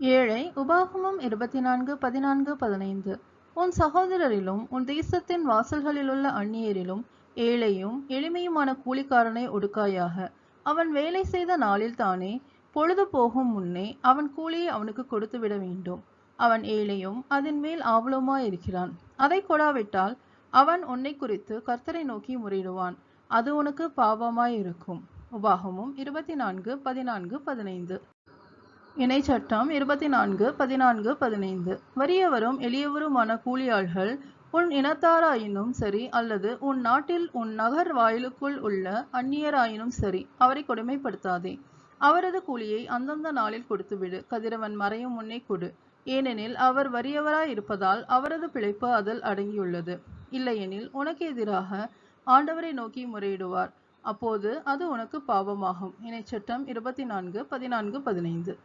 ஏழை. உபாகமம் 24:14-15. உன் சகோதரரிலும் உன் தேசத்தின் வாசல்களிலுள்ள அந்நியரிலும் ஏழையும் எளிமையுமான கூலிக்காரனை ஒடுக்காயாக. அவன் வேலை செய்த நாளில் தானே பொழுது போகும் முன்னே அவன் கூலியை அவனுக்கு கொடுத்துவிட வேண்டும். அவன் ஏழையும் அதன் மேல் ஆவலுமாயிருக்கிறான். அதை கொடாவிட்டால் அவன் உன்னை குறித்து கர்த்தரை நோக்கி முறையிடுவான். அது உனக்கு பாவமாயிருக்கும். உபாகமம் 24:14-15. இணைச்சட்டம் 24:14-15. வறியவரும் எளியவருமான கூலியாள்கள் உன் இனத்தாராயினும் சரி அல்லது உன் நாட்டில் உன் நகர் வாயிலுக்குள் உள்ள அந்நியராயினும் சரி அவரை கொடுமைப்படுத்தாதே. அவரது கூலியை அந்தந்த நாளில் கொடுத்துவிடு. கதிரவன் மறையும் முன்னே கொடு. ஏனெனில் அவர் வறியவராயிருப்பதால் அவரது பிழைப்பு அதில் அடங்கியுள்ளது. இல்லையெனில் உனக்கு எதிராக ஆண்டவரை நோக்கி முறையிடுவார். அப்போது அது உனக்கு பாவமாகும். இணைச்சட்டம் 24:14-15.